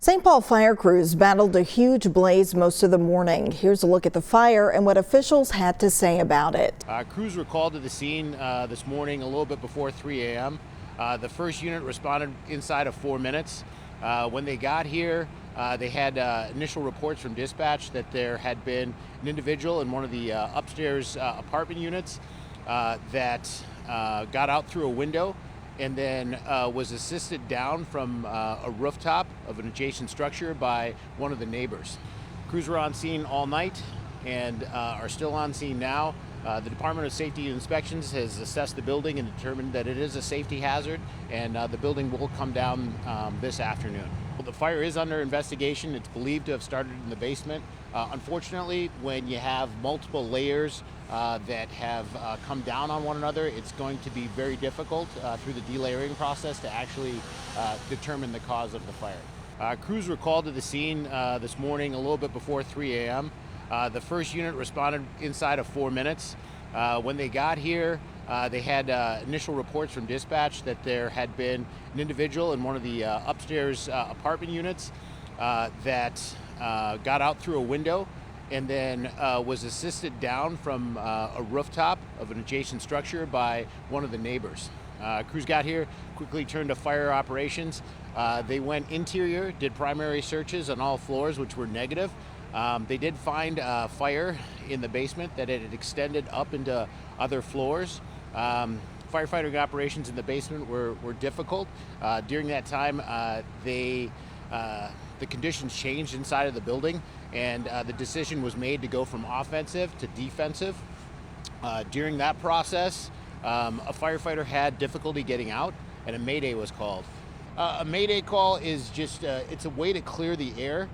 St. Paul fire crews battled a huge blaze most of the morning. Here's a look at the fire and what officials had to say about it. Crews were called to the scene this morning a little bit before 3 a.m. The first unit responded inside of 4 minutes. When they got here, they had initial reports from dispatch that there had been an individual in one of the upstairs apartment units that got out through a window and then was assisted down from a rooftop of an adjacent structure by one of the neighbors. Crews were on scene all night and are still on scene now. The Department of Safety and Inspections has assessed the building and determined that it is a safety hazard, and the building will come down this afternoon. The fire is under investigation. It's believed to have started in the basement. Unfortunately, when you have multiple layers that have come down on one another, it's going to be very difficult through the delayering process to actually determine the cause of the fire. Crews were called to the scene this morning a little bit before 3 a.m. The first unit responded inside of 4 minutes. When they got here, they had initial reports from dispatch that there had been an individual in one of the upstairs apartment units that got out through a window and then was assisted down from a rooftop of an adjacent structure by one of the neighbors. Crews got here, quickly turned to fire operations. They went interior, did primary searches on all floors, which were negative. They did find fire in the basement that it had extended up into other floors. Firefighting operations in the basement were difficult. During that time, the conditions changed inside of the building, and the decision was made to go from offensive to defensive. During that process, a firefighter had difficulty getting out, and a mayday was called. A mayday call is just it's a way to clear the air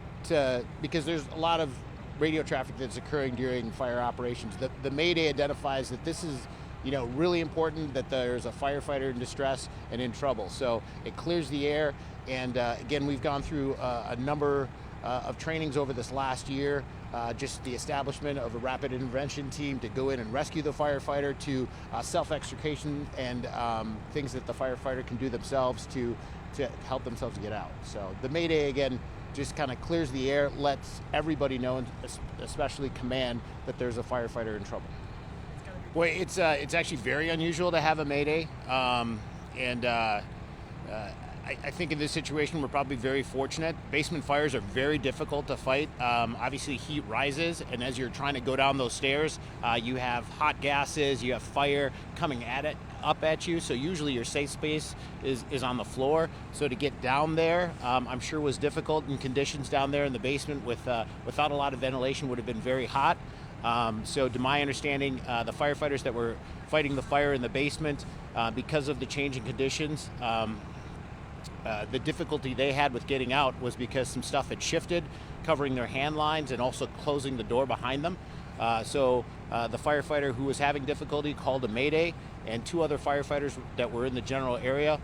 because there's a lot of radio traffic that's occurring during fire operations. The mayday identifies that this is really important, that there's a firefighter in distress and in trouble. So it clears the air, and again, we've gone through a number of trainings over this last year, just the establishment of a rapid intervention team to go in and rescue the firefighter, to self-extrication and things that the firefighter can do themselves to help themselves get out. So the mayday, again, just kind of clears the air, lets everybody know, especially command, that there's a firefighter in trouble. Well, it's actually very unusual to have a mayday, I think in this situation we're probably very fortunate. Basement fires are very difficult to fight. Obviously heat rises, and as you're trying to go down those stairs, you have hot gases, you have fire coming up at you, so usually your safe space is on the floor. So to get down there, I'm sure was difficult, and conditions down there in the basement without a lot of ventilation would have been very hot. So to my understanding, the firefighters that were fighting the fire in the basement, because of the changing conditions, the difficulty they had with getting out was because some stuff had shifted, covering their hand lines and also closing the door behind them. So the firefighter who was having difficulty called a mayday, and two other firefighters that were in the general area,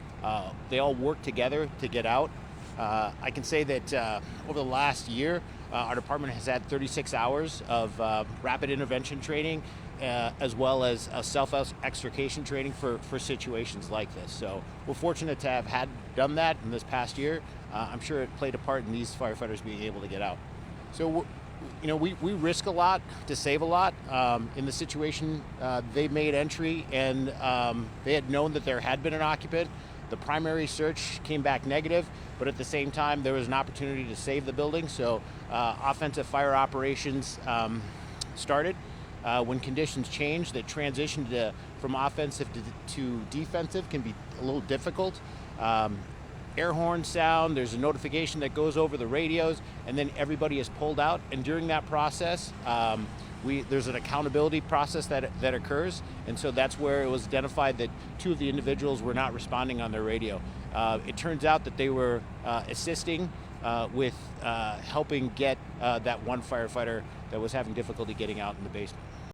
they all worked together to get out. I can say that over the last year, our department has had 36 hours of rapid intervention training, as well as self-extrication training for situations like this. So we're fortunate to have done that in this past year. I'm sure it played a part in these firefighters being able to get out. So we risk a lot to save a lot. In the situation, they made entry, and they had known that there had been an occupant. The primary search came back negative, but at the same time, there was an opportunity to save the building. So offensive fire operations started. When conditions change, the transition from offensive to defensive can be a little difficult. Air horns sound, there's a notification that goes over the radios, and then everybody is pulled out. And during that process, there's an accountability process that occurs, and so that's where it was identified that two of the individuals were not responding on their radio. It turns out that they were assisting with helping get that one firefighter that was having difficulty getting out in the basement.